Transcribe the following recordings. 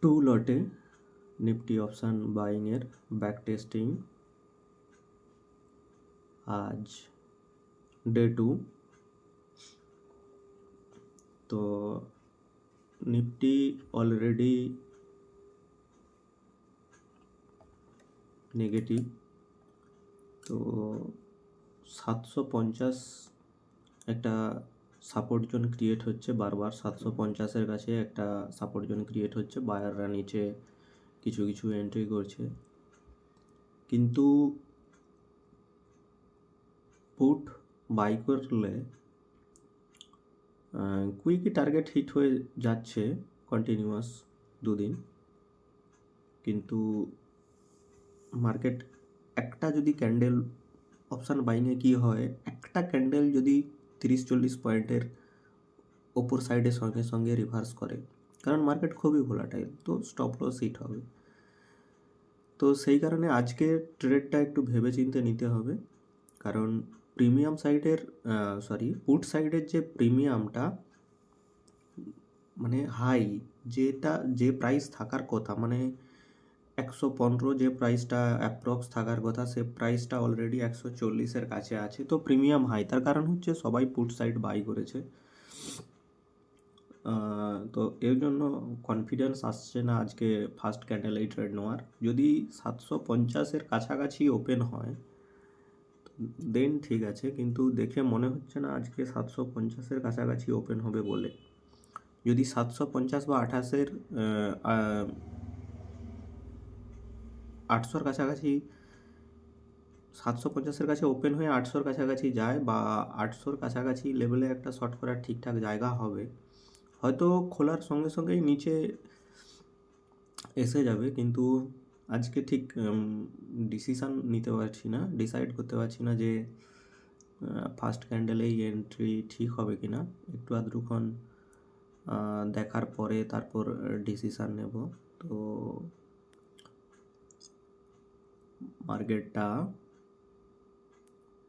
Two লটে Nifty option বাইংয়ের back testing আজ day 2। তো নিফটি অলরেডি নেগেটিভ। তো 750 একটা সাপোর্ট জোন ক্রিয়েট হচ্ছে, বারবার 750-এর কাছে একটা সাপোর্ট জোন ক্রিয়েট হচ্ছে, বায়াররা নিচে কিছু কিছু এন্ট্রি করছে, কিন্তু পুট বাই করলে কুইকই টার্গেট হিট হয়ে যাচ্ছে কন্টিনিউয়াস দুদিন। কিন্তু মার্কেট একটা যদি ক্যান্ডেল অপশান বাইংয়ে কী হয়, একটা ক্যান্ডেল যদি 30-40 পয়েন্টের ওপর সাইডের সঙ্গে সঙ্গে রিভার্স করে, কারণ মার্কেট খুবই ভোলাটাইল, তো স্টপ লস হিট হবে। তো সেই কারণে আজকে ট্রেডটা একটু ভেবেচিন্তে নিতে হবে, কারণ প্রিমিয়াম সাইডের পুট সাইডের যে প্রিমিয়ামটা মানে হাই, যে প্রাইস থাকার কথা, মানে 115 যে প্রাইসটা অ্যাপ্রক্স থাকার কথা, সে প্রাইসটা অলরেডি 140-এর কাছে আছে। তো প্রিমিয়াম হাই, তার কারণ হচ্ছে সবাই পুট সাইড বাই করেছে। তো এর জন্য কনফিডেন্স আসছে না আজকে ফার্স্ট ক্যান্ডেল এই ট্রেড নেওয়ার। যদি 750-এর কাছাকাছি ওপেন হয় দেন ঠিক আছে, কিন্তু দেখে মনে হচ্ছে না আজকে 750-এর কাছাকাছি ওপেন হবে বলে। যদি 750 বা 800-এর কাছাকাছি, 750-এর কাছে ওপেন হয়ে 800-এর কাছাকাছি যায়, বা 800-এর কাছাকাছি লেভেলে একটা শর্ট করার ঠিকঠাক জায়গা হবে, হয়তো খোলার সঙ্গে সঙ্গেই নিচে এসে যাবে। কিন্তু আজকে ঠিক ডিসিশান নিতে পারছি না, ডিসাইড করতে পারছি না যে ফার্স্ট ক্যান্ডেলেই এন্ট্রি ঠিক হবে কি না। একটু আধটুক্ষণ দেখার পরে তারপর ডিসিশান নেব। তো মার্কেটটা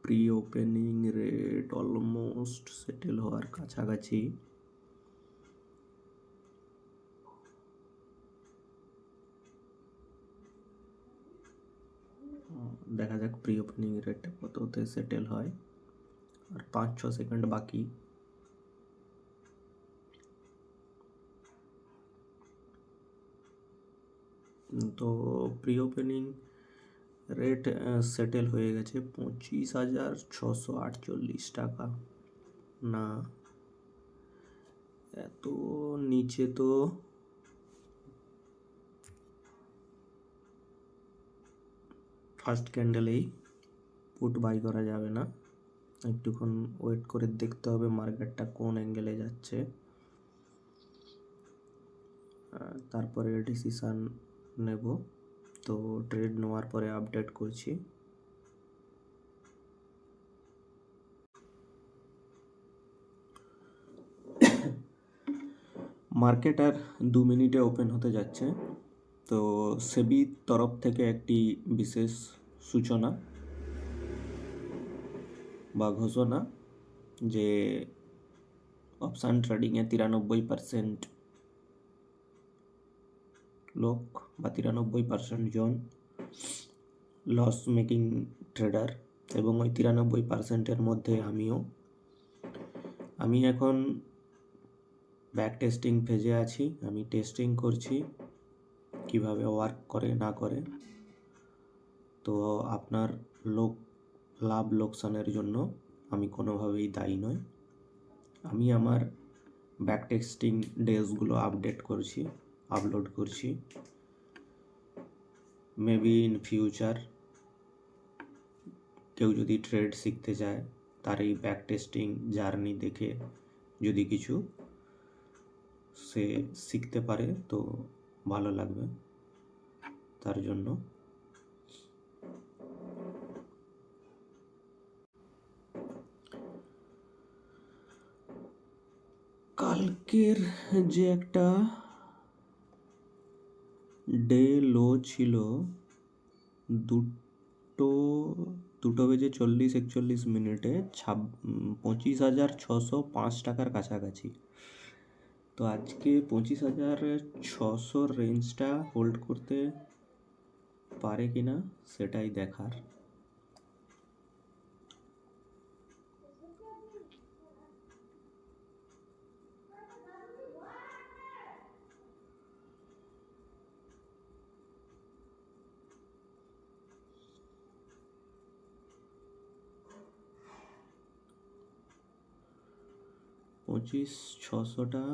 pre opening rate almost settle হওয়ার কাছাকাছি। দেখা যাক প্রি ওপেনিং রেটটা কততে সেটেল হয়, আর 5-6 সেকেন্ড বাকি। তো প্রি ওপেনিং রেট সেটেল হয়ে গেছে 25,648 টাকা। না, এত নিচে তো ফার্স্ট ক্যান্ডেলেই পুট বাই করা যাবে না, একটুক্ষণ ওয়েট করে দেখতে হবে মার্কেটটা কোন অ্যাঙ্গেলে যাচ্ছে, তারপরে ডিসিশান নেব। তো ট্রেড নেওয়ার পরে আপডেট করছি। মার্কেট আর 2 মিনিটে ওপেন হতে যাচ্ছে। তো সেবির তরফ থেকে একটি বিশেষ সূচনা বা ঘোষণা যে অপশান ট্রেডিংয়ে 93% লোক বা 93% জন লস মেকিং ট্রেডার, এবং ওই 93%-এর মধ্যে আমি এখন ব্যাক টেস্টিং ফেজে আছি। আমি টেস্টিং করছি কিভাবে ওয়ার্ক করে না করে। তো আপনার লাভ লোকসানের জন্য আমি কোনোভাবেই দায়ী নই। আমি আমার ব্যাক টেস্টিং ডেজগুলো আপলোড করছি। মেবি ইন ফিউচার কেউ যদি ট্রেড শিখতে চায়, তার এই ব্যাক টেস্টিং জার্নি দেখে যদি কিছু সে শিখতে পারে তো ভালো লাগবে। তার জন্য কালকের যে একটা ডে লো ছিল 2:40-41 মিনিটে 25,605 টাকার কাছাকাছি। তো আজকে 25,600 রেঞ্জটা হোল্ড করতে পারে কিনা সেটাই দেখার। পঁচিশ ছশোটা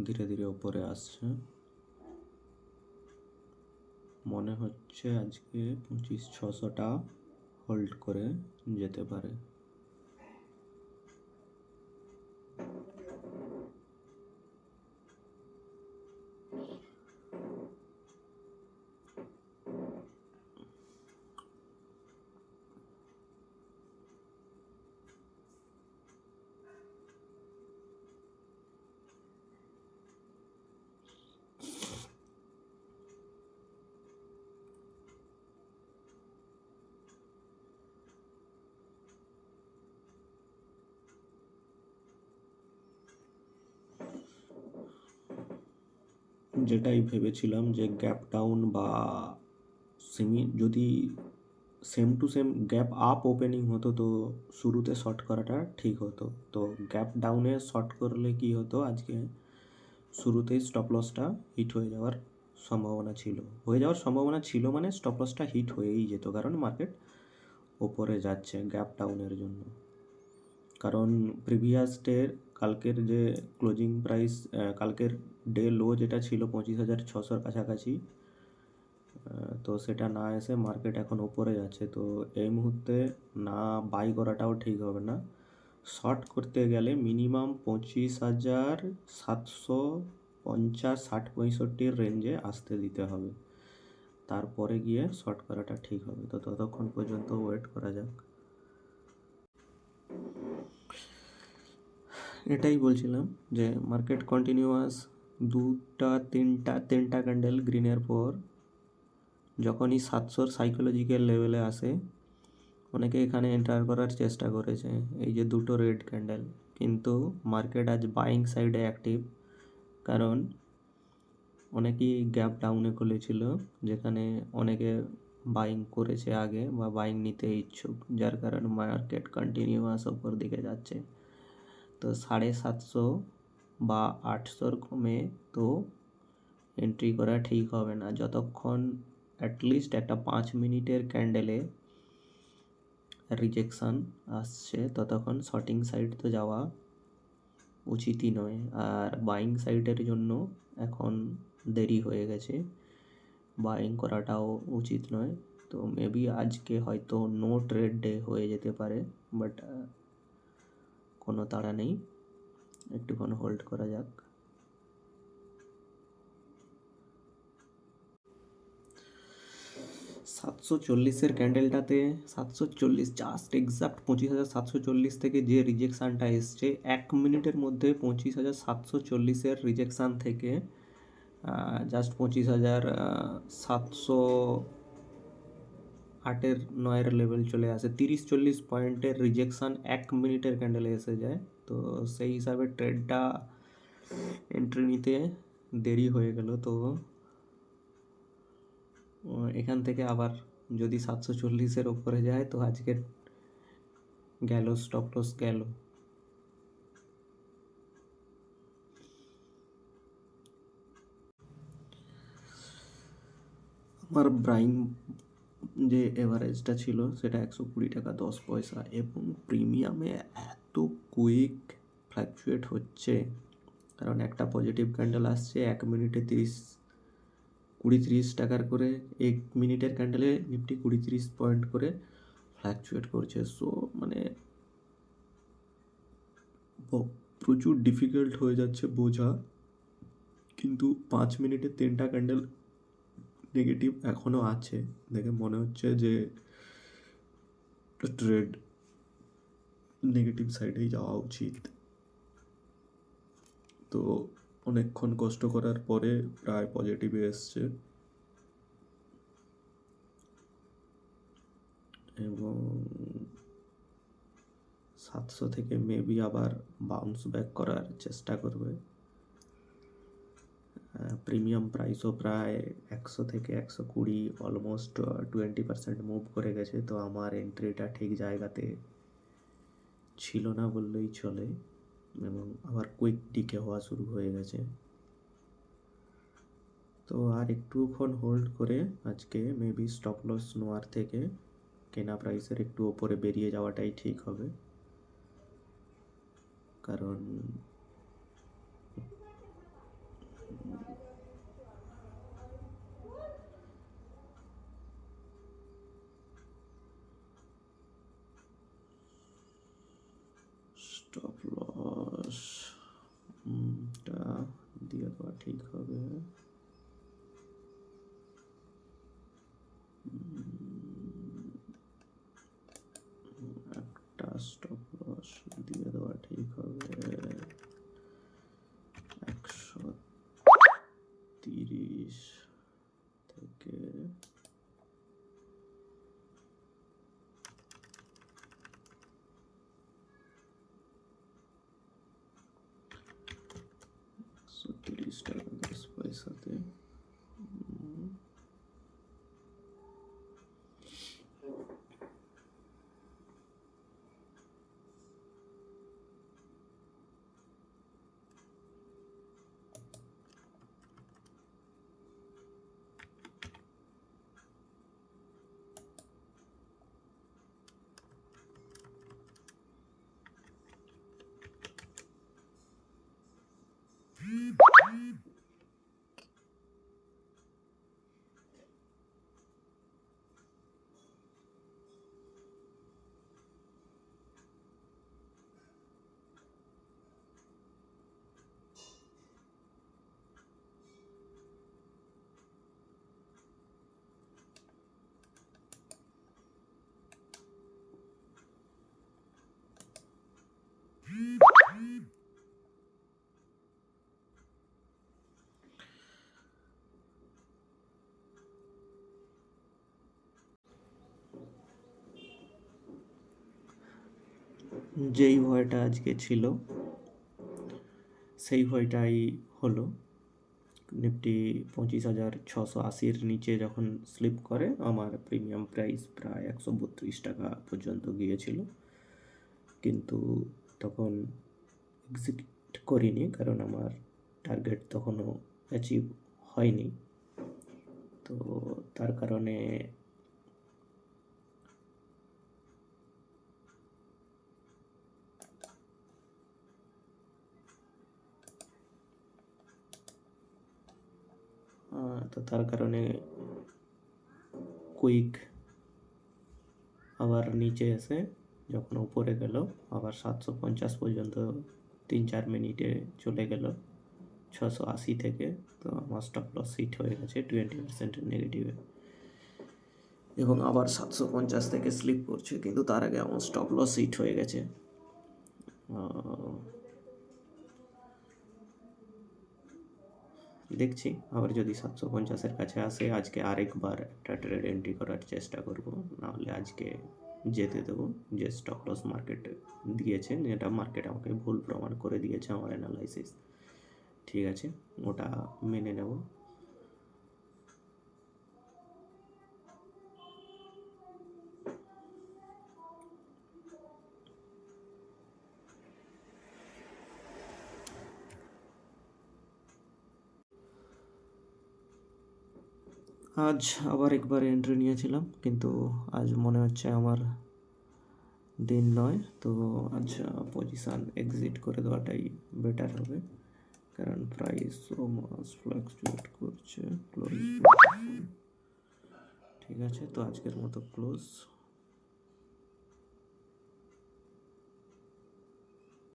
ধীরে ধীরে উপরে আসছে, মনে হচ্ছে আজকে 25,600টা হোল্ড করে যেতে পারে। যেটাই ভেবেছিলাম যে গ্যাপ ডাউন বা যদি same to same gap up opening হতো তো শুরুতে শর্ট করাটা ঠিক হতো। তো গ্যাপ ডাউনে শর্ট করলে কি হতো, আজকে শুরুতেই স্টপ লসটা হিট হয়ে যাওয়ার সম্ভাবনা ছিল মানে স্টপ লসটা হিট হয়েই যেত, কারণ মার্কেট ওপরে যাচ্ছে গ্যাপ ডাউনের জন্য। কারণ প্রিভিয়াস ডের কালকের যে ক্লোজিং প্রাইস, কালকের ডে লো যেটা ছিল 25,600 কাছাকাছি, তো সেটা না এসে মার্কেট এখন ওপরে যাচ্ছে। তো এই মুহূর্তে না বাই করাটাও ঠিক হবে না, শর্ট করতে গেলে মিনিমাম 25,750 60 65 রেঞ্জে আসতে দিতে হবে, তারপরে গিয়ে শর্ট করাটা ঠিক হবে। তো ততক্ষণ পর্যন্ত ওয়েট করা যাক। এটাই বলছিলাম যে মার্কেট কন্টিনিউয়াস তিনটা ক্যান্ডেল গ্রিনের পর যখনই 700 সাইকোলজিক্যাল লেভেলে আসে, অনেকে এখানে এন্টার করার চেষ্টা করেছে, এই যে দুটো রেড ক্যান্ডেল। কিন্তু মার্কেট আজ বাইং সাইডে অ্যাক্টিভ, কারণ অনেকেই গ্যাপ ডাউনে খুলেছিল, যেখানে অনেকে বাইং করেছে আগে বা বাইং নিতে ইচ্ছুক, যার কারণে মার্কেট কন্টিনিউয়াস ওপর দিকে যাচ্ছে। তো 750 বা 800 কমে তো এন্ট্রি করা ঠিক হবে না, যতক্ষণ অ্যাটলিস্ট একটা 5 মিনিটের ক্যান্ডেলে রিজেকশান আসছে ততক্ষণ শর্টিং সাইড তো যাওয়া উচিতই নয়। আর বাইং সাইডের জন্য এখন দেরি হয়ে গেছে, বাইং করাটাও উচিত নয়। তো মেবি আজকে হয়তো নো ট্রেড ডে হয়ে যেতে পারে, বাট কোনো তাড়া নেই, একটুক্ষণ হোল্ড করা যাক। সাতশো চল্লিশের ক্যান্ডেলটাতে 740 জাস্ট এক্সাক্ট 25,740 থেকে যে রিজেকশানটা এসছে, 1 মিনিটের মধ্যে 25,740-এর রিজেকশান থেকে জাস্ট 25,708-9-এর লেভেল চলে আসে। 30-40 পয়েন্টের রিজেকশান 1 মিনিটের ক্যান্ডেলে এসে যায়। তো সেই হিসাবে ট্রেডটা এন্ট্রি নিতে দেরি হয়ে গেল। তো এখান থেকে আবার যদি 740-এর ওপরে যায় তো আজকে গেল, স্টপ লস গেল। আমার ব্রাইং যে এভারেজটা ছিল সেটা 120 টাকা 10 পয়সা, এবং প্রিমিয়ামে এত কুইক ফ্ল্যাকচুয়েট হচ্ছে, কারণ একটা পজিটিভ ক্যান্ডেল আসছে 1 মিনিটে 20-30 টাকার করে, 1 মিনিটের ক্যান্ডেলে নিফটি 20-30 পয়েন্ট করে ফ্ল্যাকচুয়েট করছে। সো মানে প্রচুর ডিফিকাল্ট হয়ে যাচ্ছে বোঝা। কিন্তু 5 মিনিটে 3টা ক্যান্ডেল নেগেটিভ এখনও আছে, দেখে মনে হচ্ছে যে ট্রেড নেগেটিভ সাইডেই যাওয়া উচিত। তো অনেকক্ষণ কষ্ট করার পরে প্রায় পজিটিভে এসছে, এবং 700 থেকে মেবি আবার বাউন্স ব্যাক করার চেষ্টা করবে। প্রিমিয়াম প্রাইসও প্রায় 100 থেকে 120 অলমোস্ট 20% মুভ করে গেছে। তো আমার এন্ট্রিটা ঠিক জায়গাতে ছিল না বললেই চলে, এবং আবার কুইক ডিকে হওয়া শুরু হয়ে গেছে। তো আর একটুক্ষণ হোল্ড করে আজকে মেবি স্টপ লস নেওয়ার থেকে কেনা প্রাইসের একটু ওপরে বেরিয়ে যাওয়াটাই ঠিক হবে, কারণ স্টপ লস টা দিয়ে দেওয়া ঠিক হবে। একটা স্টপ লস দিয়ে দেওয়া ঠিক হবে 130 থেকে 130 টাকা 10 পয়সাতে। যেই ভয়টা আজকে ছিল সেই ভয়টাই হলো। নিফটি 25,680-র নিচে যখন স্লিপ করে আমার প্রিমিয়াম প্রাইস প্রায় 132 টাকা পর্যন্ত গিয়েছিল, কিন্তু তখন এক্সিট করিনি কারণ আমার টার্গেট তখনও অ্যাচিভ হয়নি। তো তার কারণে কুইক আবার নিচে এসে যখন উপরে গেল আবার 750 পর্যন্ত 3-4 মিনিটে চলে গেল 680 থেকে। তো আমার স্টপ লস হিট হয়ে গেছে 20% নেগেটিভে, এবং আবার 750 থেকে স্লিপ করছে, কিন্তু তার আগে আমার স্টপ লস হিট হয়ে গেছে। দেখছি আবার যদি 750-এর কাছে আসে আজকে আরেকবার একটা ট্রেড এন্ট্রি করার চেষ্টা করব, নাহলে আজকে যেতে দেবো। যে স্টপ লস মার্কেট দিয়েছে, যেটা মার্কেট আমাকে ভুল প্রমাণ করে দিয়েছে আমার অ্যানালাইসিস, ঠিক আছে, ওটা মেনে নেব। আজ আবার একবার এন্ট্রি নিয়েছিলাম, কিন্তু আজ মনে হচ্ছে আমার দিন নয়। তো আজ পজিশান এক্সিট করে দেওয়াটাই বেটার হবে, কারণ প্রাইস ফ্লাকচুয়েট করছে। ক্লোজ, ঠিক আছে, তো আজকের মতো ক্লোজ।